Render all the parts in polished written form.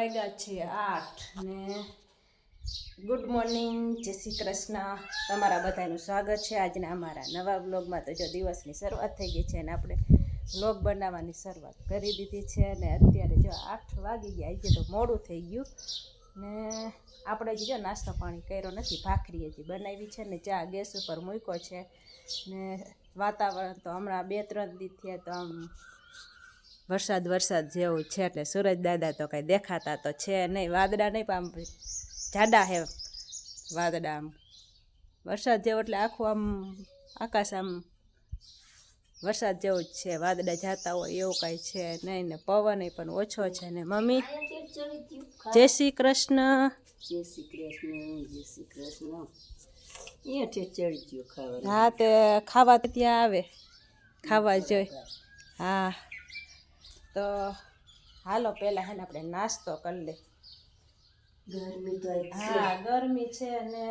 વાગ્યા છે 8 ને ગુડ મોર્નિંગ, જય શ્રી કૃષ્ણ. તમારા બધાનું સ્વાગત છે આજના અમારા નવા બ્લોગમાં. તો જો દિવસની શરૂઆત થઈ ગઈ છે અને આપણે બ્લોગ બનાવવાની શરૂઆત કરી દીધી છે અને અત્યારે જો 8 વાગી ગયા. આજે તો મોડું થઈ ગયું ને આપણે જ જો નાસ્તો પાણી કર્યો નથી, ભાખરી હજી બનાવી છે ને ચા ગેસ ઉપર મૂક્યો છે ને વાતાવરણ તો હમણાં 2-3 દી થયા તો આમ વરસાદ જેવું છે એટલે સૂરજ દાદા તો કંઈ દેખાતા તો છે નહીં, વાદળા નહીં પણ આમ જાડા હે વાદળા, આમ વરસાદ જેવો એટલે આખું આમ આકાશ આમ વરસાદ જેવું જ છે, વાદળા જાતા હોય એવું કાંઈ છે નહીં ને પવન પણ ઓછો છે ને. મમ્મી જય શ્રી કૃષ્ણ. જય શ્રી કૃષ્ણ, જય શ્રી કૃષ્ણ. અહીંયા ચડી ગયો ખાવા. હા તે ખાવા ત્યાં આવે, ખાવા જોઈ. હા તો હાલો પહેલાં હે ને આપણે નાસ્તો કરી લે. ગરમી તો હા ગરમી છે ને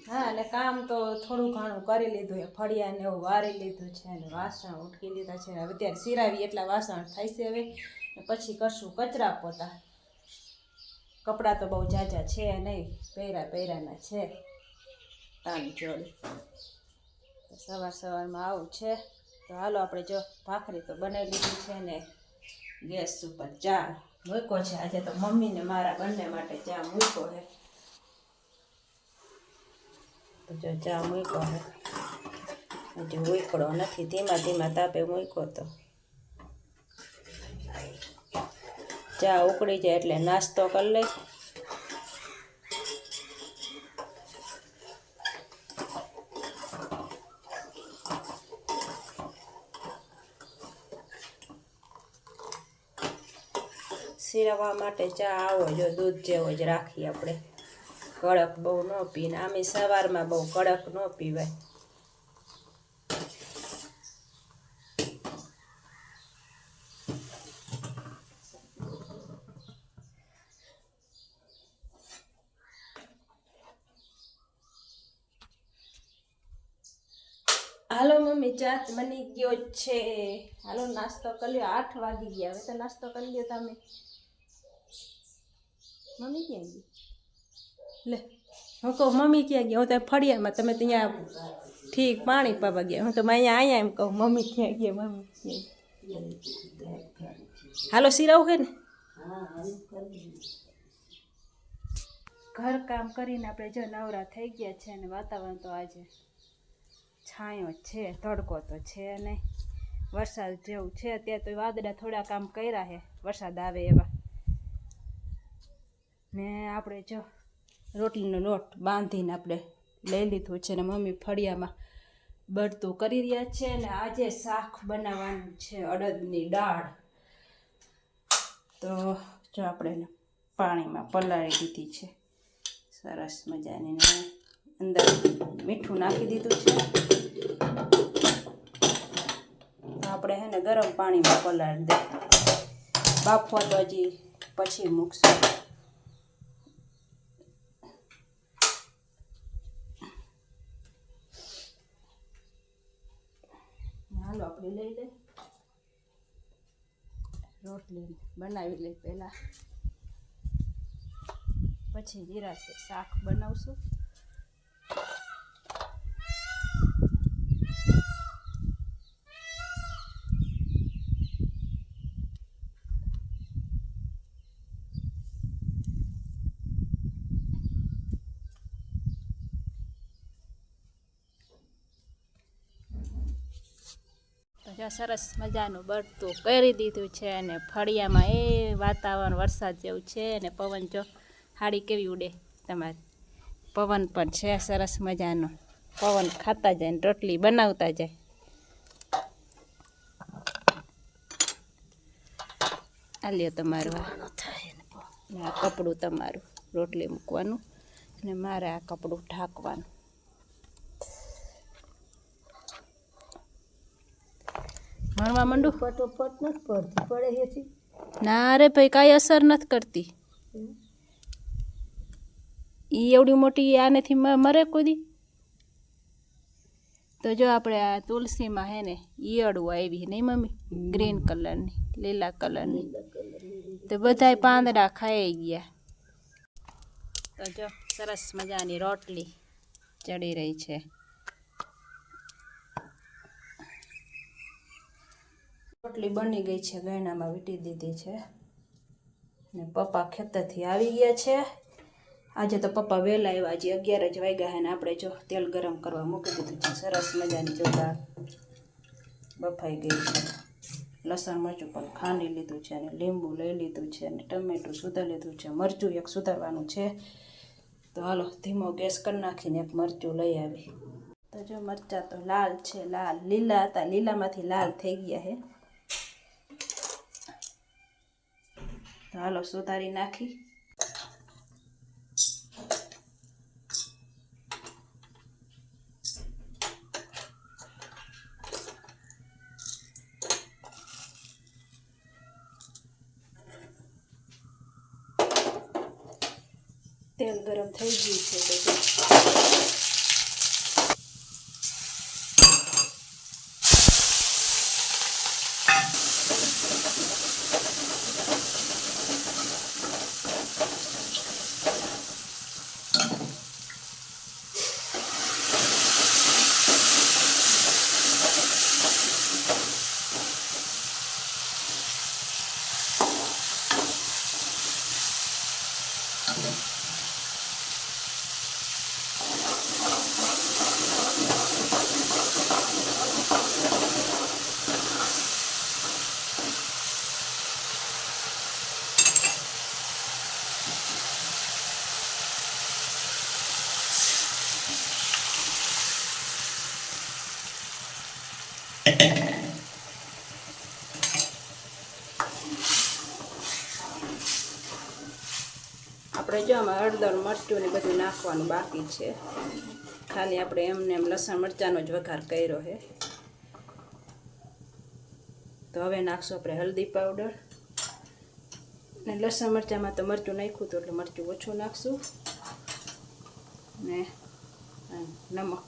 હા અને કામ તો થોડું ઘણું કરી લીધું છે, ફળિયાને એવું વારી લીધું છે અને વાસણ ઉટકી લીધા છે. હવે ત્યારે સિરાવી એટલા વાસણ થાય છે હવે ને પછી કરશું કચરા પોતા. કપડાં તો બહુ ઝાઝા છે નહીં, પહેરાના છે 3 જોડી. સવારમાં આવું છે તો હાલો આપણે જો ભાખરી તો બનાવી લીધી છે ને ગેસ ઉપર ચા મૂક્યો છે. આજે તો મમ્મી ને મારા બંને માટે ચા મૂક્યો છે. તો જો ચા મૂક્યો છે, હજી ઉકળો નથી, ધીમા તાપે મૂક્યો. તો ચા ઉકળી જાય એટલે નાસ્તો કરી લઈ. સિરવા માટે ચા આવો જો દૂધ જેવો જ રાખીએ આપણે, કડક બહુ ન પીને. આમે સવારમાં બહુ કડક ન પીવાય. હાલો મમ્મી ચા બની ગયો છે, હાલો નાસ્તો કરી લ્યો. 8 વાગી ગયા, હવે તો નાસ્તો કરી લ્યો તમે. મમ્મી ક્યાં ગઈ? લે હું કહું મમ્મી ક્યાં ગયા? હું તો ફળિયામાં, તમે ત્યાં ઠીક પાણી પાવા ગયા. હું તો અહીંયા એમ કહું મમ્મી ક્યાં ગયા, મમ્મી ક્યાં ગયા. હાલો સિરાવું છે ને. ઘર કામ કરીને આપણે જો નવરા થઈ ગયા છે અને વાતાવરણ તો આજે છાંયો છે, તડકો તો છે નહીં, વરસાદ જેવું છે. અત્યારે તો વાદળા થોડા કામ કર્યા છે વરસાદ આવે એવા ને. આપણે જો રોટલીનો લોટ બાંધીને આપણે લઈ લીધું છે ને મમ્મી ફળિયામાં બળતું કરી રહ્યા છે ને આજે શાક બનાવવાનું છે અડદની દાળ. તો જો આપણે પાણીમાં પલાળી દીધી છે સરસ મજાની ને અંદર મીઠું નાખી દીધું છે. આપણે હે ને ગરમ પાણીમાં પલાળી દે, બાફવા તો હજી પછી મૂકશું. હાલો આપણે લઈ લઈ રોટલી બનાવી લઈ પહેલાં, પછી જીરાશે શાક બનાવશું. તો સરસ મજાનું બળતું કરી દીધું છે અને ફળિયામાં એ વાતાવરણ વરસાદ જેવું છે અને પવન જો હાડી કેવી ઉડે તમારે. પવન પણ છે સરસ મજાનો, પવન ખાતા જાય ને રોટલી બનાવતા જાય. આ લ્યો તમારું આ કપડું, તમારું રોટલી મૂકવાનું અને મારે આ કપડું ઢાંકવાનું. ભણવા માંડું ફટોફટ નથી પડતી, પડે હેથી. ના રે ભાઈ કાંઈ અસર નથી કરતી. એ એવડી મોટી આનેથી મરે કોઈ દી. તો જો આપણે આ તુલસીમાં હે ને ઈયળું આવી નહીં મમ્મી, ગ્રીન કલરની, લીલા કલરની. તો તો બધાય પાંદડા ખાઈ ગયા. તો જો સરસ મજાની રોટલી ચડી રહી છે. રોટલી બની ગઈ છે, ગયણામાં વીટી દીધી છે ને પપ્પા ખેતરથી આવી ગયા છે. આજે તો પપ્પા વહેલા આવ્યા, આજે 11 જ વાગ્યા ને આપણે જો તેલ ગરમ કરવા મૂકી દીધું છે. સરસ મજાની જો દાળ બફાઈ ગઈ છે. લસણ મરચું પણ ખાંડી લીધું છે અને લીંબુ લઈ લીધું છે અને ટમેટું સુધારી લીધું છે. મરચું એક સુધારવાનું છે. તો હાલો ધીમો ગેસ કરી નાખીને એક મરચું લઈ આવી. તો જો મરચાં તો લાલ છે, લાલ લીલા હતા, લીલામાંથી લાલ થઈ ગયા હે. તો હાલો સુધારી નાખી. તેલ ગરમ થઈ ગયું છે બધું. આપણે જો આમાં હળદર મરચું ને બધું નાખવાનું બાકી છે. ખાલી આપણે એમને એમ લસણ મરચાંનો જ વઘાર કર્યો છે. તો હવે નાખશું આપણે હલ્દી પાવડર ને લસણ મરચાંમાં તો મરચું નાખ્યું હતું એટલે મરચું ઓછું નાખશું ને નમક.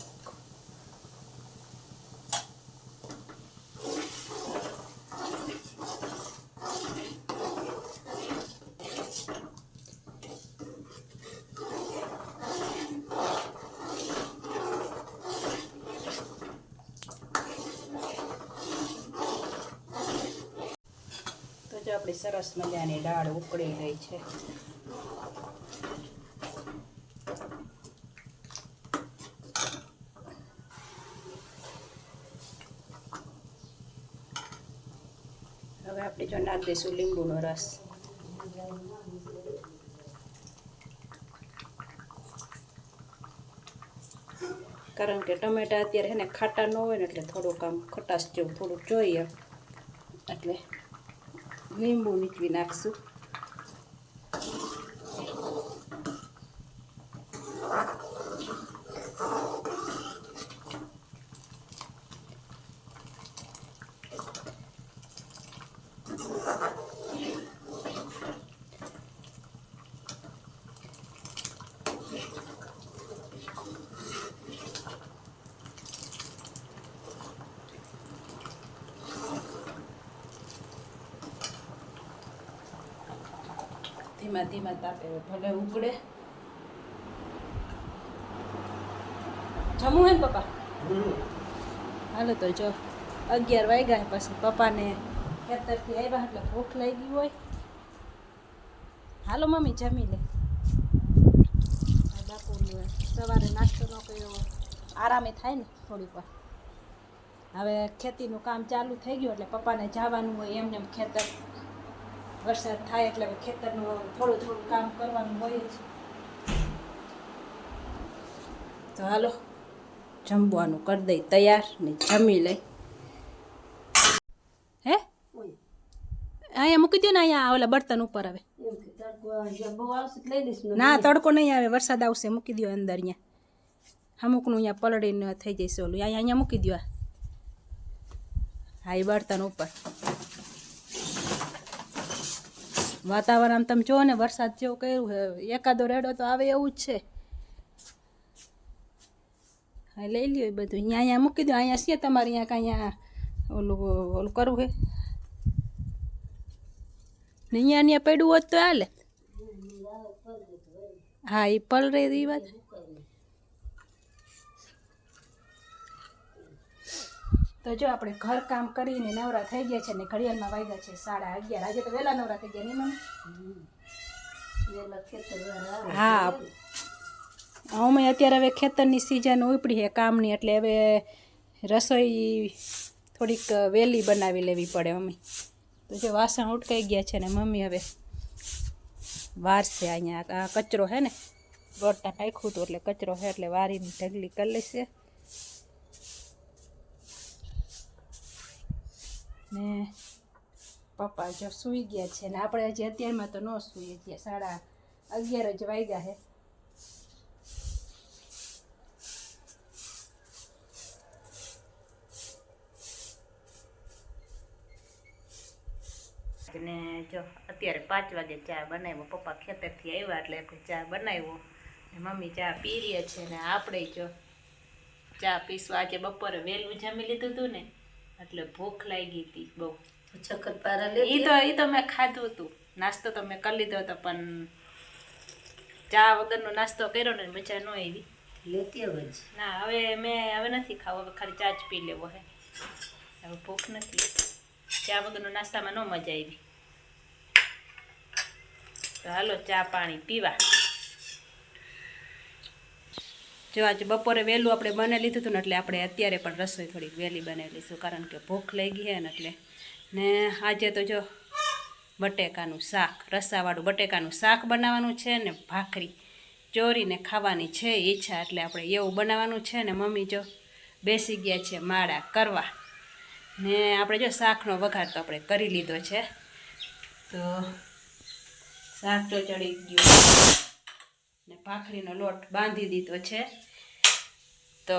આપણી સરસ મજાની દાળ ઉકળી ગઈ છે. હવે આપણે જો નાખી દઈશું લીંબુનો રસ. કારણ કે ટમેટા અત્યારે છે ને ખાટા ન હોય ને એટલે થોડુંક આમ ખટાશ જેવું થોડુંક જોઈએ એટલે લીંબુ નીચવી નાખશું. ધીમા ધીમા તાપે ભલે ઉકળે. જમવું હે ને પપ્પા? હાલો તો જો 11 વાગ્યા પછી પપ્પાને ખેતરથી આવ્યા એટલે ભૂખ લાગી હોય. હાલો મમ્મી જમી લે. બાપુને સવારે નાસ્તો ન કર્યો આરામે થાય ને થોડીક વાર. હવે ખેતીનું કામ ચાલુ થઈ ગયું એટલે પપ્પાને જવાનું હોય એમને ખેતર. વરસાદ થાય એટલે ખેતરનું થોડું થોડું કામ કરવાનું હોય જ. તો હાલો જમવાનું કરી દઈ તૈયાર ને જમી લઈ. હે અહીંયા મૂકી દો ને, અહીંયા ઓલા બર્તન ઉપર આવે. ના તડકો નહીં આવે, વરસાદ આવશે. મૂકી દો અંદર. અહીંયા અમુકનું અહીંયા પલળીને થઈ જશે ઓલું. અહીંયા મૂકી દો. હા એ બર્તન ઉપર. વાતાવરણ આમ તમે જુઓ ને વરસાદ જેવું કર્યું છે. એકાદો રેડો તો આવે એવું જ છે. હા લઈ લ્યો એ બધું. અહીંયા મૂકી દો. અહીંયા છે તમારે અહીંયા કાંઈ ઓલું કરવું છે. ને અહીંયા પડ્યું હોત તો હાલે. હા એ પલ રે એ વાત. તો જો આપણે ઘર કામ કરીને નવરા થઈ ગયા છે ને ઘડિયાળમાં વાગ્યા છે 11:30. આજે તો વહેલા નવરા થઈ ગયા નહીં મમ્મી? હા અમે અત્યારે હવે ખેતરની સિઝન ઉપડી છે કામની, એટલે હવે રસોઈ થોડીક વહેલી બનાવી લેવી પડે મમ્મી. તો જો વાસણ ઉટકાઈ ગયા છે ને મમ્મી હવે વારશે. અહીંયા આ કચરો છે ને ગોળતા નાખ્યું હતું એટલે કચરો છે એટલે વારીની ઢગલી કરી લેશે. ને પપ્પા જો સૂઈ ગયા છે ને આપણે હજી અત્યારમાં તો ન સૂઈએ છીએ, 11:30 જ વાગ્યા છે. ને જો અત્યારે 5 વાગે ચા બનાવ્યો. પપ્પા ખેતરથી આવ્યા એટલે આપણે ચા બનાવ્યો ને મમ્મી ચા પી રહ્યા છે ને આપણે જો ચા પીસવા. આજે બપોરે વહેલું જમી લીધું હતું ને એટલે ભૂખ લાગી હતી બહુ. શક્કરપારા એ તો મેં ખાધું હતું, નાસ્તો તો મેં કરી લીધો હતો, પણ ચા વગરનો નાસ્તો કર્યો ને મજા ન આવી. લેતી હવે ના હવે નથી ખાવું, હવે ખાલી ચા જ પી લેવો હે. હવે ભૂખ નથી, ચા વગરનો નાસ્તામાં ન મજા આવી. તો હાલો ચા પાણી પીવા. જો આજે બપોરે વહેલું આપણે બનાવી લીધું હતું ને એટલે આપણે અત્યારે પણ રસોઈ થોડીક વહેલી બનાવી લઈશું, કારણ કે ભૂખ લાગી છે ને એટલે. ને આજે તો જો બટેકાનું શાક, રસાવાળું બટેકાનું શાક બનાવવાનું છે ને ભાખરી ચોરીને ખાવાની છે ઈચ્છા, એટલે આપણે એવું બનાવવાનું છે. ને મમ્મી જો બેસી ગયા છે માળા કરવા. ને આપણે જો શાકનો વઘાર તો આપણે કરી લીધો છે, તો શાક તો ચડી ગયું ને ભાખરીનો લોટ બાંધી દીધો છે. તો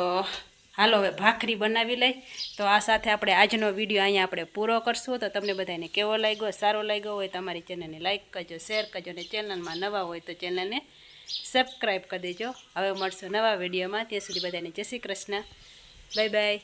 હાલો હવે ભાખરી બનાવી લઈ. તો આ સાથે આપણે આજનો વિડીયો અહીંયા આપણે પૂરો કરશું. તો તમને બધાને કેવો લાગ્યો, સારો લાગ્યો હોય તો અમારી ચેનલને લાઈક કરજો, શેર કરજો, અને ચેનલમાં નવા હોય તો ચેનલને સબસ્ક્રાઈબ કરી દેજો. હવે મળશું નવા વિડીયોમાં. ત્યાં સુધી બધાને જય શ્રી કૃષ્ણ, બાય બાય.